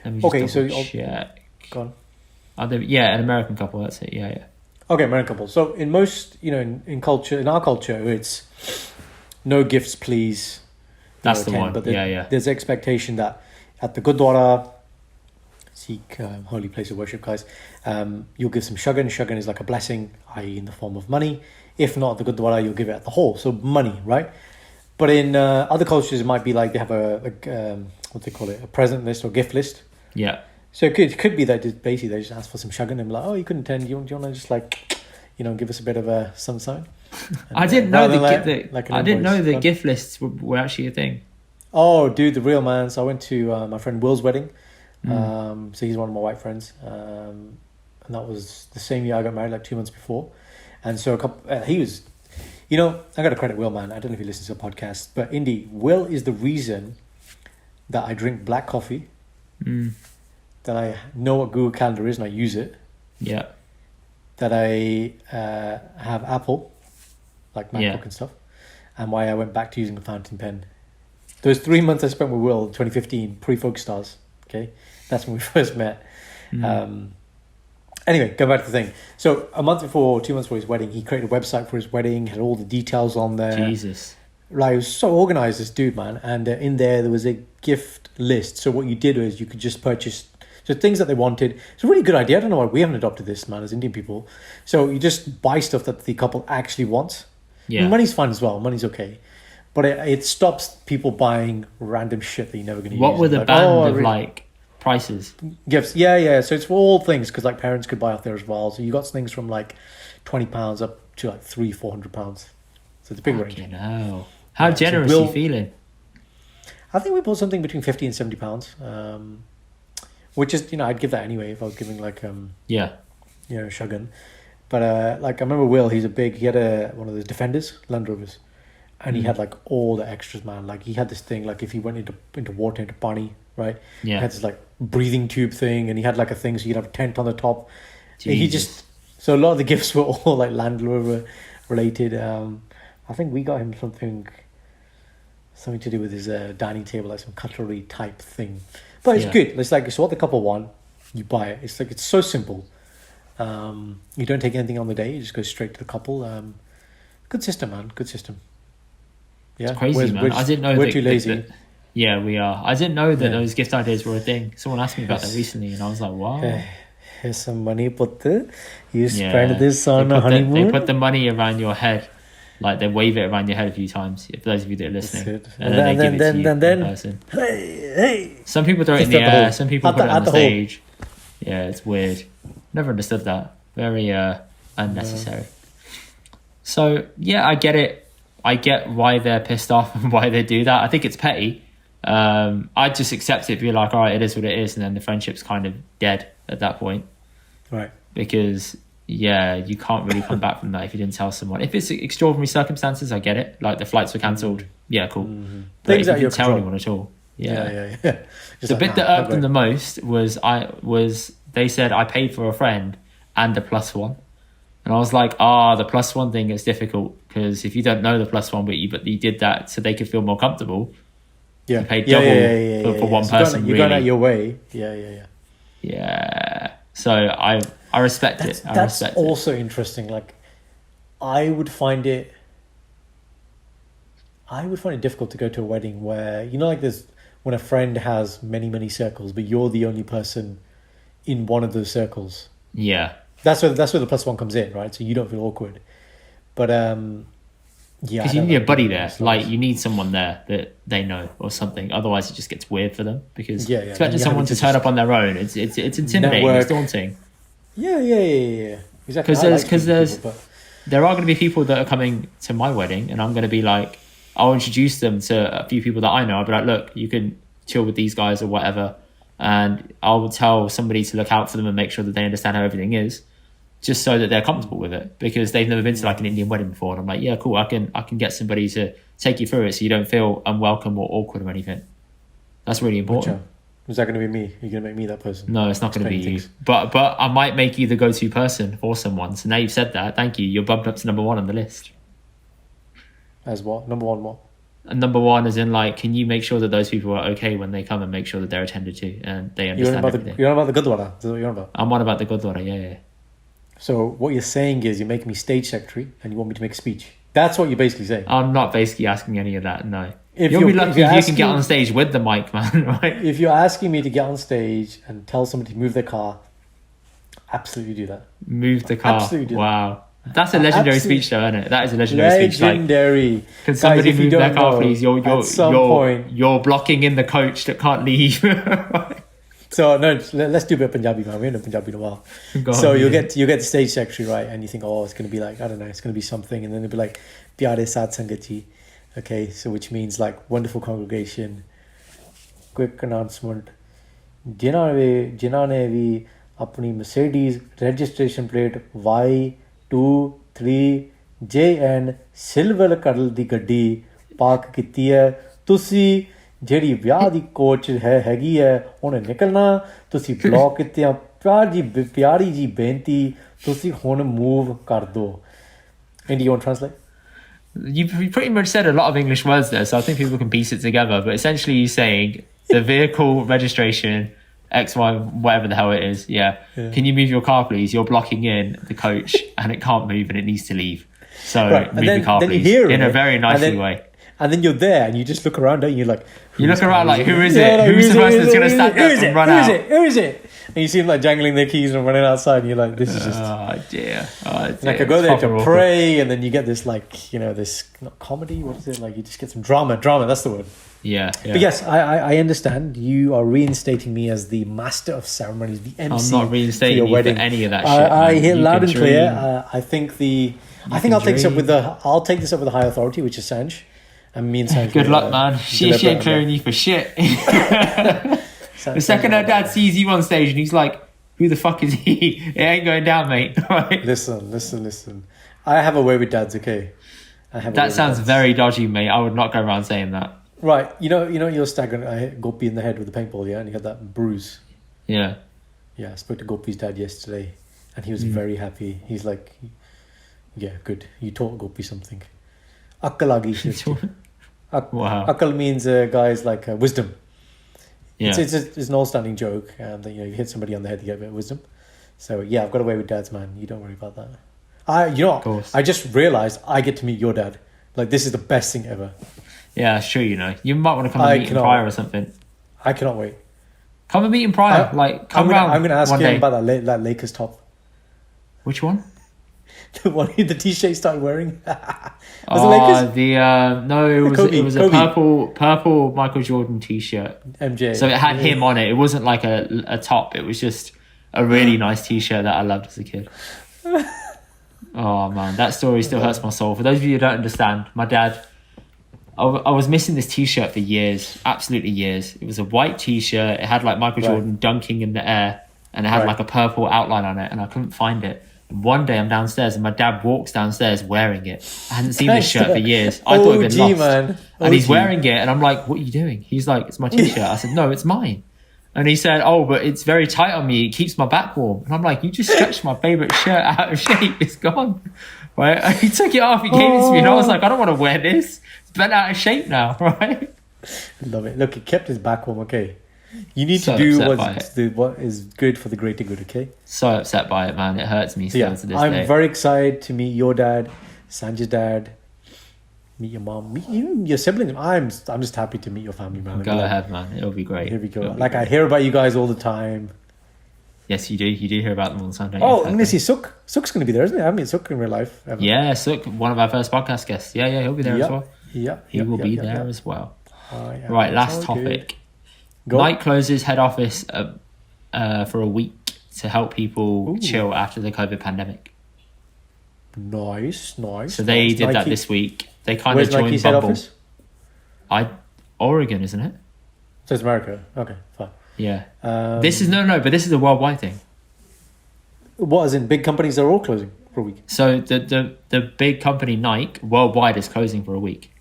Let me just check. Go on. An American couple. That's it. Yeah. Okay, American couple. So in most, in culture, in our culture, it's no gifts, please. That's the one. But there's expectation that at the Gurdwara, Sikh holy place of worship, guys, you'll give some shagan. Shagan is like a blessing, i.e. in the form of money. If not at the Gurdwara, you'll give it at the hall. So money, right? But in other cultures, it might be like they have what they call it, a present list or gift list. Yeah. So it could be that basically they just ask for some shagan and be like, oh, you couldn't attend. Do you want to just like, give us a bit of a some sign? I didn't know the gift lists were actually a thing. Oh, dude, the real man. So I went to my friend Will's wedding. So he's one of my white friends, and that was the same year I got married, like 2 months before. And so he was, I got to credit Will, man. I don't know if he listens to the podcast, but Indy, Will is the reason that I drink black coffee, that I know what Google Calendar is and I use it. Yeah. That I have Apple, like MacBook and stuff, and why I went back to using a fountain pen. Those 3 months I spent with Will, 2015, pre-Focus Stars. Okay, that's when we first met. Anyway, go back to the thing. So 2 months before his wedding, he created a website for his wedding, had all the details on there. Jesus. Like, he was so organized, this dude, man. And in there was a gift list. So what you did was you could just purchase things that they wanted. It's a really good idea. I don't know why we haven't adopted this, man, as Indian people. So you just buy stuff that the couple actually wants. Yeah. I mean, money's fine as well. Money's okay. But it stops people buying random shit that you're never going to use. What were the band of prices? Gifts. Yeah. So it's for all things, because like parents could buy off there as well. So you got things from like £20 up to like £300-400. So it's a big range. How generous are you feeling? I think we bought something between £50 and £70. Which is, I'd give that anyway if I was giving like shagun. But like I remember Will, he had one of those Defenders, Land Rovers. And he had like all the extras, man. Like he had this thing, like if he went into water, into pani, right? Yeah. He had this like breathing tube thing, and he had like a thing so you'd have a tent on the top. So a lot of the gifts were all like Land Rover related. I think we got him something to do with his dining table, like some cutlery type thing. But it's good. It's like, it's what the couple want, you buy it. It's like, it's so simple. You don't take anything on the day, you just go straight to the couple. Good system, man. Good system. Yeah, it's crazy, man. I didn't know we're too lazy. Yeah, we are. I didn't know that those gift ideas were a thing. Someone asked me about that recently, and I was like, "Wow, here's some money, Puttu. You spend this on a honeymoon." They put the money around your head, like they wave it around your head a few times. For those of you that are listening, and then they give it to you in person. Hey! Some people throw it in the air. Some people put it on the stage. Yeah, it's weird. Never understood that. Very unnecessary. So yeah, I get it. I get why they're pissed off and why they do that. I think it's petty. I'd just accept it, be like, all right, it is what it is, and then the friendship's kind of dead at that point. Right. Because, you can't really come back from that if you didn't tell someone. If it's extraordinary circumstances, I get it. Like the flights were cancelled. Yeah, cool. Mm-hmm. But if you didn't tell anyone at all. Yeah. The bit that irked them the most was they said I paid for a friend and a +1. And I was like, the +1 thing is difficult, because if you don't know the +1, but you did that so they could feel more comfortable. Yeah. You paid double for one person. You're going out your way. Yeah. Yeah. So I respect it. That's also interesting. Like, I would find it I would find it difficult to go to a wedding where, like this, when a friend has many, many circles, but you're the only person in one of those circles. Yeah. That's where the plus one comes in, right? So you don't feel awkward. But, yeah. Because you need a buddy there. Like, you need someone there that they know or something. Otherwise, it just gets weird for them. Because expecting someone to turn up on their own, it's intimidating, it's daunting. Yeah. Exactly. Because there are going to be people that are coming to my wedding, and I'm going to be like, I'll introduce them to a few people that I know. I'll be like, look, you can chill with these guys or whatever. And I'll tell somebody to look out for them and make sure that they understand how everything is, just so that they're comfortable with it, because they've never been to like an Indian wedding before. And I'm like, yeah, cool. I can get somebody to take you through it so you don't feel unwelcome or awkward or anything. That's really important. Is that going to be me? You're going to make me that person? No, it's not going to be you. But I might make you the go-to person for someone. So now you've said that. Thank you. You're bumped up to number 1 on the list. As what? Number 1 what? And number 1 is in like, can you make sure that those people are okay when they come and make sure that they're attended to and they understand everything? You're on about the Gurdwara? Is that what you're on about? I'm on about the Gurdwara, yeah. So what you're saying is you're making me stage secretary and you want me to make a speech. That's what you're basically saying. I'm not basically asking any of that, no. You'll be lucky if you can get on stage with the mic, man, right? If you're asking me to get on stage and tell somebody to move their car, absolutely do that. Move the car. Absolutely do that. Wow. That's a legendary speech though, isn't it? That is a legendary speech. Legendary. Can somebody move their car, please? You're blocking in the coach that can't leave. So no, let's do a bit of Punjabi, man. We haven't done Punjabi in a while. So you'll get the stage secretary, right? And you think, it's going to be like, I don't know, it's going to be something. And then it'll be like, Pyare Sad Sangat Ji. Okay, so which means like wonderful congregation. Quick announcement. Jinnah ne vi apni Mercedes registration plate Y23JN silver colour ਦੀ ਗੱਡੀ park ਕੀਤੀ ਹੈ ਤੁਸੀਂ ਜਿਹੜੀ ਵਿਆਹ ਦੀ coach ਹੈਗੀ ਹੈ ਉਹਨੇ ਨਿਕਲਣਾ ਤੁਸੀਂ ਬਲੌਕ ਕੀਤੇ ਆ ਪਿਆਰੀ ਜੀ ਬੇਨਤੀ ਤੁਸੀਂ ਹੁਣ ਮੂਵ ਕਰ ਦਿਓ. Indy, you want to translate? You pretty much said a lot of English words there, so I think people can piece it together. But essentially, you're saying the vehicle registration, XY, whatever the hell it is, yeah. Can you move your car, please? You're blocking in the coach, and it can't move, and it needs to leave. So move the car, please, in a very nicely way. And then you're there, and you just look around, and you're like, you look around like, who is it? Who's the person that's going to stand up and run out? Who is it? And you see them like jangling their keys and running outside, and you're like, this is just... Oh dear. Like I go there to pray, and then you get this like, this, not comedy, what is it? Like you just get some drama, that's the word. Yeah. But yes, I understand. You are reinstating me as the master of ceremonies, the MC. I'm not reinstating you for any of that shit. I hear loud and clear. I think I'll take this up with the high authority, which is Sanj. And me and Sanj. Good luck, man. She ain't clearing you for shit. The second her dad sees you on stage and he's like, who the fuck is he? It ain't going down, mate. Right? Listen. I have a way with dads, okay? That sounds very dodgy, mate. I would not go around saying that. Right. You know you're staggering. I hit Gopi in the head with a paintball, yeah? And he had that bruise. Yeah. Yeah, I spoke to Gopi's dad yesterday and he was very happy. He's like, yeah, good. You taught Gopi something. Akal agi. Wow. Akal means, guys, like wisdom. Yeah. It's an all-standing joke. That you hit somebody on the head to get a bit of wisdom. So yeah, I've got away with dads, man. You don't worry about that. I just realised I get to meet your dad. Like, this is the best thing ever. Yeah, sure. You might want to come and meet him prior or something. I cannot wait. Come and meet him prior. Come round. I'm going to ask him about that Lakers top. Which one? The one, the t-shirt he started wearing. Was it Lakers? It was a purple Michael Jordan t-shirt. MJ. So it had him on it. It wasn't like a top. It was just a really nice t-shirt that I loved as a kid. Oh man, that story still hurts my soul. For those of you who don't understand, my dad, I was missing this t-shirt for years, absolutely years. It was a white t-shirt. It had like Michael Jordan dunking in the air, and it had like a purple outline on it, and I couldn't find it. One day I'm downstairs and my dad walks downstairs wearing it. I hadn't seen this shirt for years. I thought it had been lost. Man. And he's wearing it and I'm like, what are you doing? He's like, it's my t-shirt. I said, no, it's mine. And he said, but it's very tight on me. It keeps my back warm. And I'm like, you just stretched my favourite shirt out of shape. It's gone. Right? And he took it off. He gave it to me and I was like, I don't want to wear this. It's bent out of shape now. Right? Love it. Look, it kept his back warm, okay? You need to do what is good for the greater good, okay? So upset by it, man. It hurts me still to this day. I'm very excited to meet your dad, Sanjay's dad. meet your mom, meet even your siblings. I'm just happy to meet your family, man. Go ahead, man. It'll be great. Here we go. Like, I hear about you guys all the time. Yes, you do. You do hear about them all the time, don't you? Oh, I'm going to see Suk. Suk's going to be there, isn't he? I haven't met Suk in real life ever. Yeah, Suk, one of our first podcast guests. Yeah, he'll be there as well. Yeah. He will be there as well. Yeah, right, last topic. Nike closes head office for a week to help people chill after the COVID pandemic. Nice. So they did that this week. They kind of joined Nike's Bumble. head office? Oregon, isn't it? So it's America. Okay, fine. Yeah. This is but this is a worldwide thing. What, as in big companies are all closing for a week? So the big company Nike worldwide is closing for a week.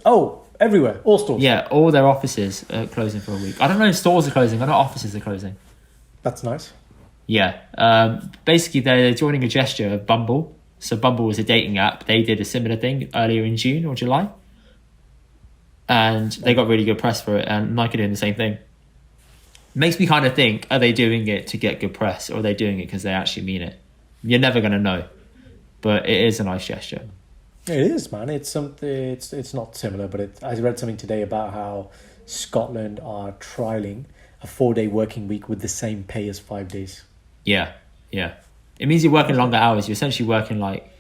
Oh, everywhere, all stores. Yeah, all their offices are closing for a week. I don't know if stores are closing. I know offices are closing. That's nice. Yeah. Basically, they're joining a gesture of Bumble. So Bumble was a dating app. They did a similar thing earlier in June or July. And they got really good press for it. And Nike doing the same thing. Makes me kind of think, are they doing it to get good press? Or are they doing it because they actually mean it? You're never going to know. But it is a nice gesture. It is, man. It's something. It's not similar, but I read something today about how Scotland are trialing a 4-day working week with the same pay as 5 days. Yeah. It means you're working longer hours. You're essentially working like...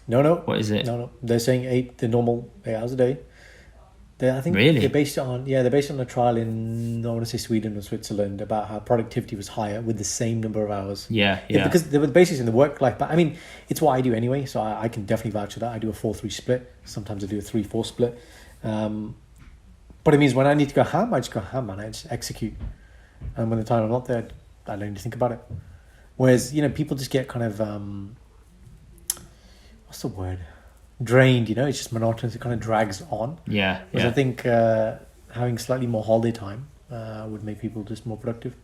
No. What is it? No. They're saying the normal 8 hours a day. I think really? they're based on a trial in, I want to say Sweden or Switzerland, about how productivity was higher with the same number of hours. Yeah. Because they were basically in the work-life, but I mean, it's what I do anyway, so I can definitely vouch for that. I do a 4-3 split. Sometimes I do a 3-4 split. But it means when I need to go ham, I just go ham, man. I just execute. And when the time I'm not there, I don't need to think about it. Whereas, people just get kind of, what's the word? Drained, it's just monotonous. It kind of drags on. Yeah. I think having slightly more holiday time would make people just more productive.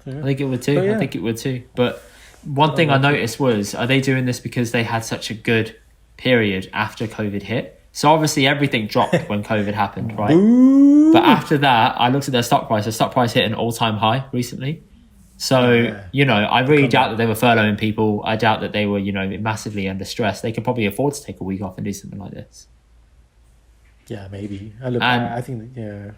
So, yeah. I think it would too. But one thing I noticed was, are they doing this because they had such a good period after COVID hit? So obviously everything dropped when COVID happened, right? Ooh. But after that, I looked at their stock price. The stock price hit an all-time high recently. So, I really doubt that they were furloughing people. I doubt that they were, massively under stress. They could probably afford to take a week off and do something like this. Yeah, maybe. I think, yeah.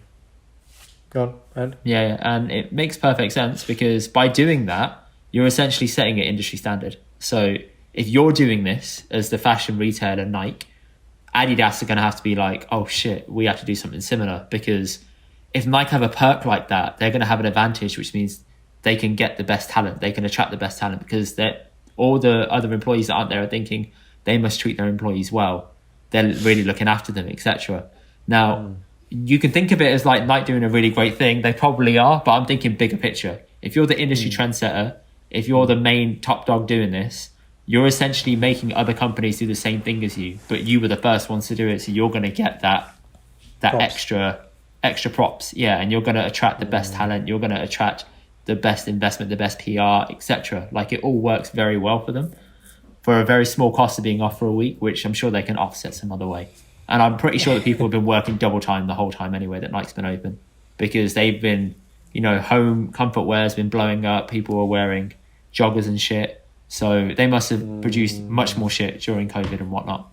Go on. And it makes perfect sense because by doing that, you're essentially setting an industry standard. So if you're doing this as the fashion retailer Nike, Adidas are going to have to be like, oh shit, we have to do something similar, because if Nike have a perk like that, they're going to have an advantage, which means they can get the best talent. They can attract the best talent because all the other employees that aren't there are thinking they must treat their employees well. They're really looking after them, etc. Now, you can think of it as like Nike doing a really great thing. They probably are, but I'm thinking bigger picture. If you're the industry trendsetter, if you're the main top dog doing this, you're essentially making other companies do the same thing as you, but you were the first ones to do it. So you're going to get that props. extra props. Yeah. And you're going to attract the best talent. You're going to attract the best investment, the best PR, etc. Like, it all works very well for them for a very small cost of being off for a week, which I'm sure they can offset some other way. And I'm pretty sure that people have been working double time the whole time anyway that Nike's been open, because they've been, home comfort wear has been blowing up. People are wearing joggers and shit. So they must have produced much more shit during COVID and whatnot.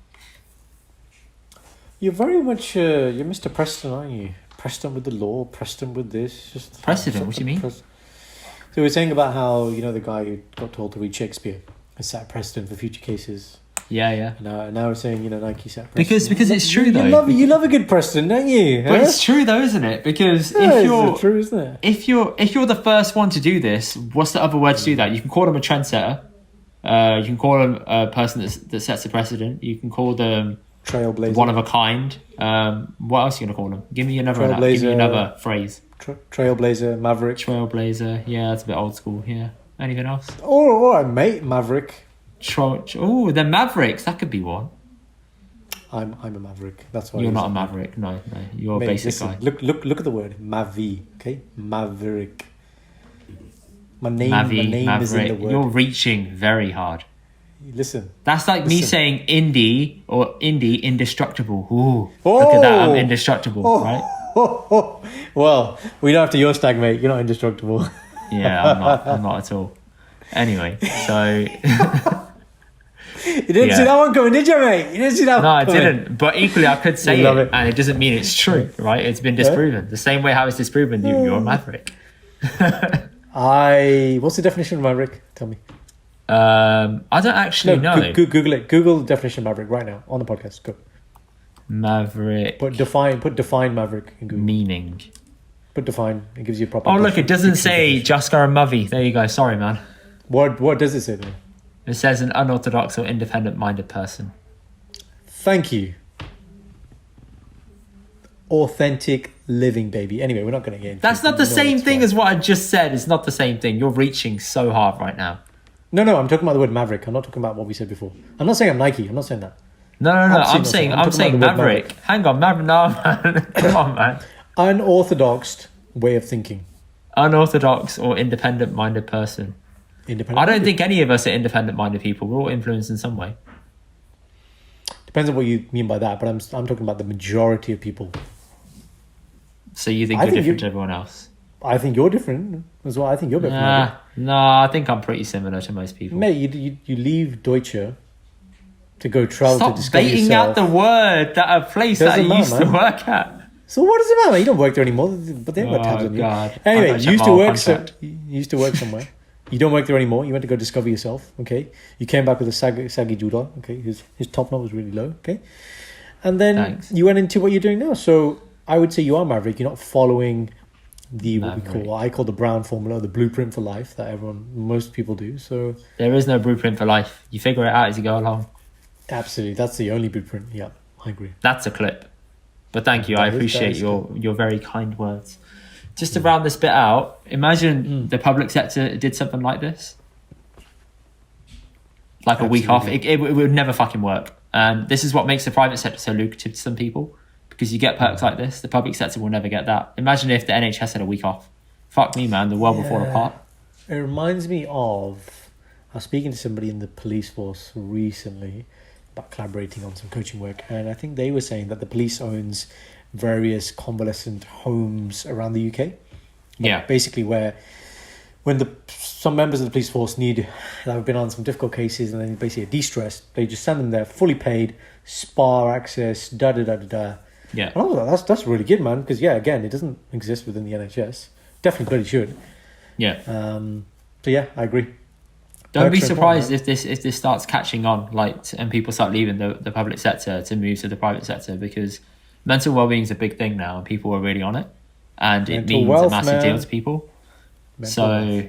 You're very much, you're Mr. Preston, aren't you? Preston with the law, Preston with this. Just President, what do you mean? So we're saying about how, the guy who got told to read Shakespeare has set a precedent for future cases. Yeah. Now we're saying, Nike set a precedent. Because it's true, though. You love a good precedent, don't you? But it's true, though, isn't it? Because it's true, isn't it? If you're the first one to do this, what's the other word to do that? You can call them a trendsetter. You can call them a person that sets a precedent. You can call them trailblazer, one of a kind. What else are you gonna call them? Give me another phrase. Trailblazer, Maverick. Trailblazer, yeah, that's a bit old school. Yeah. Anything else? All right, mate, Maverick. The Mavericks. That could be one. I'm a Maverick. That's why you're not a Maverick. No, you're a basic guy. Look at the word Mavi. Okay, Maverick. My name Maverick. is in the word. You're reaching very hard. Listen. That's like me saying Indy indestructible. Ooh, look at that, I'm indestructible, right? Well, we know after your stag, mate, you're not indestructible. Yeah, I'm not at all. Anyway, so You didn't see that one coming, did you, mate? You didn't see that No, one I coming. didn't. But equally, I could say love it, it. and it doesn't mean it's true, right? It's been disproven. The same way how it's disproven you're a maverick. What's the definition of maverick? Tell me. I don't actually know. Google it. Google the definition of maverick right now on the podcast. Go. Maverick. Put define maverick in Google. Meaning. Put define. It gives you a proper. Oh, look, it doesn't say Jaskar and Mavi. There you go. Sorry, man. What does it say then? It says an unorthodox or independent-minded person. Thank you. Authentic living, baby. Anyway, we're not going to get into That's not the same thing as what I just said. It's not the same thing. You're reaching so hard right now. No, I'm talking about the word maverick. I'm not talking about what we said before. I'm not saying I'm Nike. I'm not saying that. No. I'm saying maverick. Hang on, maverick. No, man. Come on, man. Unorthodox way of thinking. Unorthodox or independent-minded person. I don't think any of us are independent-minded people. We're all influenced in some way. Depends on what you mean by that, but I'm talking about the majority of people. So you think you're different to everyone else? I think you're different as well. I think you're different. No, I think I'm pretty similar to most people. Mate, you leave Deutsche to go travel to discover Stop baiting out the word that a place that I used to work at. So what does it matter? You don't work there anymore, but they've got tabs on you. God. Anyway, you used to work somewhere. You don't work there anymore. You went to go discover yourself. Okay, you came back with a saggy Judah. Okay, his top knot was really low. Okay, and then you went into what you're doing now. So I would say you are maverick. You're not following what I call the Brown formula, the blueprint for life that most people do. So there is no blueprint for life. You figure it out as you go along. Absolutely, that's the only blueprint. Yeah, I agree. That's a clip. But thank you. I appreciate your very kind words. Just to round this bit out, imagine the public sector did something like this. Like a week off. It would never fucking work. This is what makes the private sector so lucrative to some people. Because you get perks like this. The public sector will never get that. Imagine if the NHS had a week off. Fuck me, man. The world will fall apart. It reminds me of... I was speaking to somebody in the police force recently about collaborating on some coaching work. And I think they were saying that the police owns various convalescent homes around the UK. Yeah. Basically when some members of the police force have been on some difficult cases and then basically de-stressed, they just send them there fully paid, spa access, da-da-da-da-da. Yeah. And I was like, that's really good, man. Because, again, it doesn't exist within the NHS. Definitely bloody should. Yeah. So, yeah, I agree. Don't be surprised if this starts catching on, and people start leaving the public sector to move to the private sector, because mental well-being is a big thing now and people are really on it. And it means a massive deal to people. So,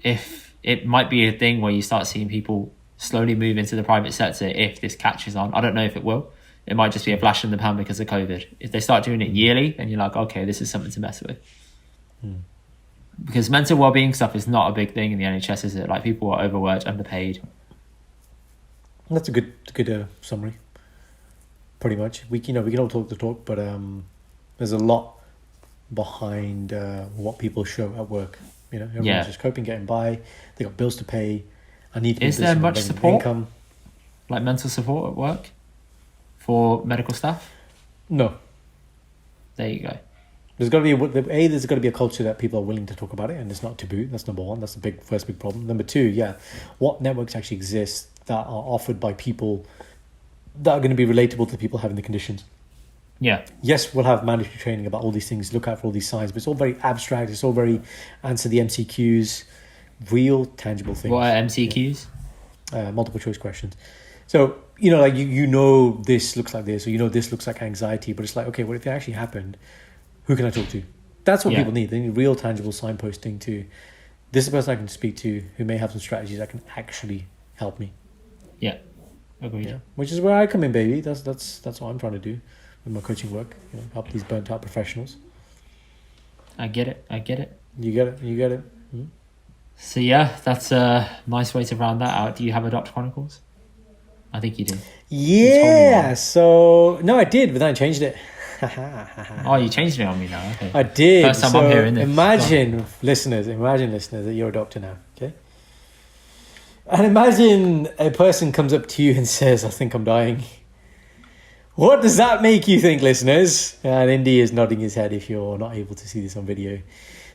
if it might be a thing where you start seeing people slowly move into the private sector if this catches on. I don't know if it will. It might just be a flash in the pan because of COVID. If they start doing it yearly, then you're like, okay, this is something to mess with. Because mental well-being stuff is not a big thing in the NHS, is it? Like, people are overworked, underpaid. That's a good summary. Pretty much. We can all talk the talk, but there's a lot behind what people show at work. Everyone's just coping, getting by. They got bills to pay. Is there much support? Income. Like mental support at work for medical staff? No. There you go. There's got to be a culture that people are willing to talk about it, and it's not taboo. That's number one. That's the first big problem. Number two, what networks actually exist that are offered by people that are going to be relatable to people having the conditions. Yeah. Yes, we'll have mandatory training about all these things, look out for all these signs, but it's all very abstract. It's all very answer the MCQs, real tangible things. What are MCQs? Multiple choice questions. So, this looks like this, or this looks like anxiety, but it's like, okay, what if it actually happened? Who can I talk to? That's what people need. They need real tangible signposting to, this is the person I can speak to who may have some strategies that can actually help me. Yeah. Agreed. Yeah. Which is where I come in, baby. That's what I'm trying to do with my coaching work. Help these burnt out professionals. I get it. You get it. So yeah, that's a nice way to round that out. Do you have a Dr Chronicles? I think you do. Yeah. So no, I did, but then I changed it. Oh, you changed it on me now. Okay. I did. First time I'm hearing this. Imagine listeners that you're a doctor now. Okay. And imagine a person comes up to you and says, "I think I'm dying." What does that make you think, listeners? And Indy is nodding his head if you're not able to see this on video.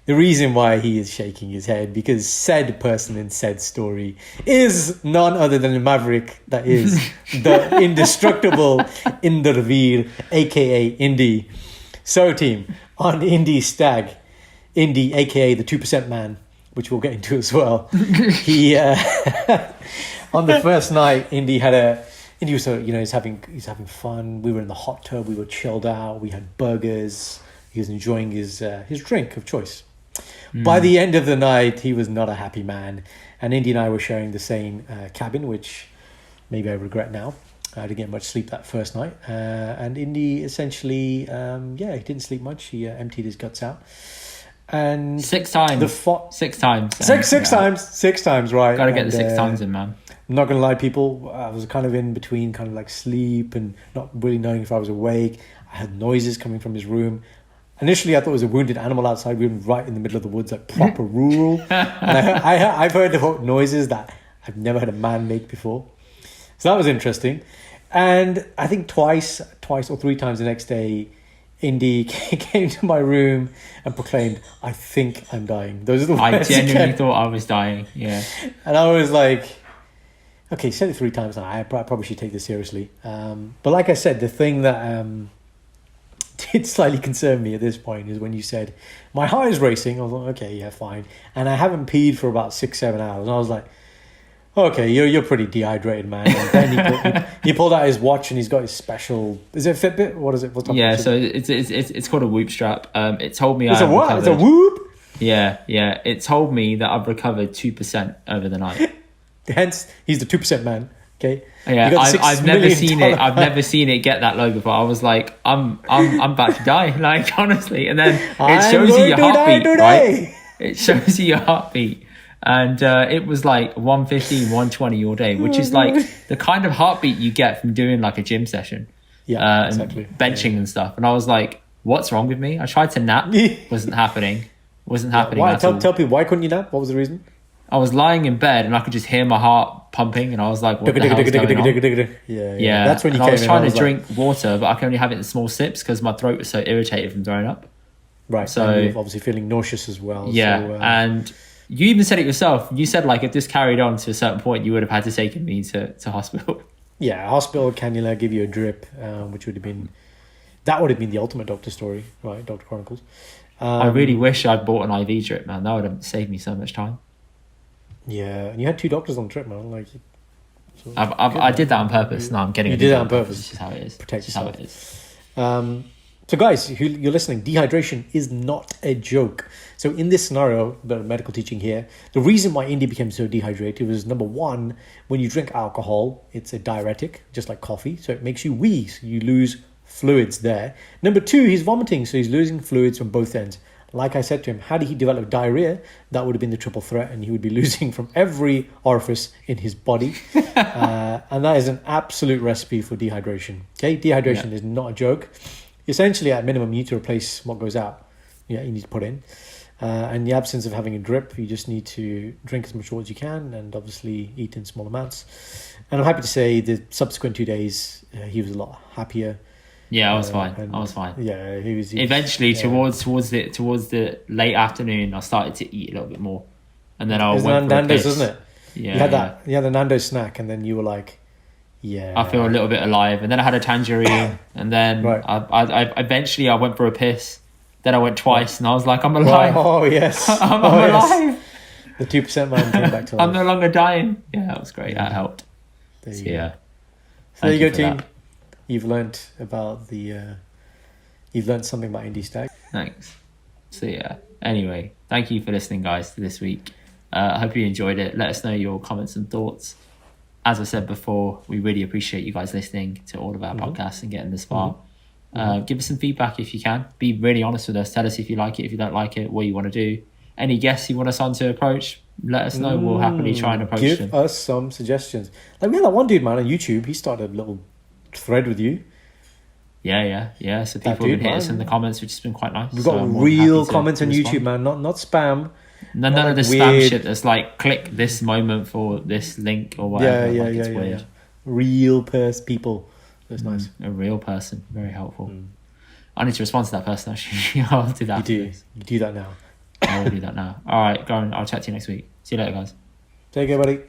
the reason why he is shaking his head, because said person in said story is none other than the maverick that is the indestructible Inderveer, aka Indy. So team, on Indy Stag, Indy, aka the 2% man, which we'll get into as well. He on the first night, Indy was he's having fun. We were in the hot tub, we were chilled out, we had burgers. He was enjoying his drink of choice. By the end of the night, he was not a happy man. And Indy and I were sharing the same cabin, which maybe I regret now. I didn't get much sleep that first night. And Indy essentially, he didn't sleep much. He emptied his guts out. And 6 times. 6 times. Six times, right. Got to get the 6 times in, man. I'm not going to lie, people. I was kind of in between kind of like sleep and not really knowing if I was awake. I had noises coming from his room. Initially, I thought it was a wounded animal outside. We were right in the middle of the woods, like proper rural. And I've heard of noises that I've never heard a man make before. So that was interesting. And I think twice or 3 times the next day, Indy came to my room and proclaimed, "I think I'm dying." Those are the words. I genuinely thought I was dying. Yeah. And I was like, okay, said it 3 times now. I probably should take this seriously. But like I said, the thing that did slightly concern me at this point is when you said, my heart is racing. I was like, okay, yeah, fine. And I haven't peed for about 6-7 hours. And I was like, okay, you're pretty dehydrated, man. And then he pulled out his watch and he's got his special. Is it a Fitbit? What is it? What's yeah, so it's called a Whoop strap. It told me it's a what? It's a Whoop. Yeah. It told me that I've recovered 2% over the night. Hence, he's the 2% man. Okay. Yeah, I've never seen it. I've never seen it get that low before. I was like, I'm about to die. Like, honestly. And then it shows you your heartbeat, right? It shows you your heartbeat. And it was like 115, 120 all day, which is like the kind of heartbeat you get from doing like a gym session. Yeah, exactly. And benching and stuff. And I was like, what's wrong with me? I tried to nap. Wasn't happening. Why? At all. Tell people, why couldn't you nap? What was the reason? I was lying in bed and I could just hear my heart pumping, and I was like, what the hell is going on? Yeah. That's when you came in. I was trying to drink water, but I can only have it in small sips because my throat was so irritated from throwing up. Right. So you're obviously feeling nauseous as well. Yeah. So, and you even said it yourself. You said like if this carried on to a certain point, you would have had to take me to hospital. Yeah, hospital, cannula, give you a drip, which would have been the ultimate doctor story, right? Dr Chronicles. I really wish I'd bought an IV drip, man. That would have saved me so much time. Yeah, and you had 2 doctors on the trip, man. Like, so I did that on purpose. No, I'm getting. You did that on purpose. This is how it is. Protect yourself. How it is. So, guys, who you're listening, dehydration is not a joke. So, in this scenario, the medical teaching here, the reason why Indy became so dehydrated was, number one, when you drink alcohol, it's a diuretic, just like coffee. So it makes you wee. So you lose fluids there. Number 2, he's vomiting, so he's losing fluids from both ends. Like I said to him, had he developed diarrhea, that would have been the triple threat, and he would be losing from every orifice in his body. And that is an absolute recipe for dehydration. Okay, dehydration is not a joke. Essentially, at minimum, you need to replace what goes out. Yeah, you need to put in. In the absence of having a drip, you just need to drink as much water as you can, and obviously eat in small amounts. And I'm happy to say the subsequent 2 days, he was a lot happier. Yeah, I was fine. I was fine. Yeah, he was eventually towards the late afternoon. I started to eat a little bit more, and then I went for Nando's, a piss. isn't it? Yeah, you had that. You had the Nando's snack, and then you were like, "Yeah." I feel a little bit alive, and then I had a tangerine, and then I eventually I went for a piss. Then I went twice, and I was like, "I'm alive." Oh yes, I'm alive. Yes. The 2% man came back to life. I'm no longer dying. Yeah, that was great. That helped. There you So, go. yeah. So there you go, for team. that. You've learnt about you've learnt something about Indy Stag. Thanks. So yeah. Anyway, thank you for listening, guys, to this week. I hope you enjoyed it. Let us know your comments and thoughts. As I said before, we really appreciate you guys listening to all of our podcasts and getting this far. Give us some feedback if you can. Be really honest with us. Tell us if you like it, if you don't like it, what you want to do. Any guests you want us on to approach, let us know. We'll happily try and approach them. Give us some suggestions. Like we had that one dude, man, on YouTube. He started a little thread with you. Yeah. So people have been hitting us in the comments, which has been quite nice. We've got real comments on YouTube, man. Not spam. None of the spam shit that's like, click this moment for this link or whatever. It's weird. Real people. That's nice. A real person. Very helpful. I need to respond to that person, actually. I'll do that. You do that now. I will do that now. All right, go on. I'll chat to you next week. See you later, guys. Take care, buddy.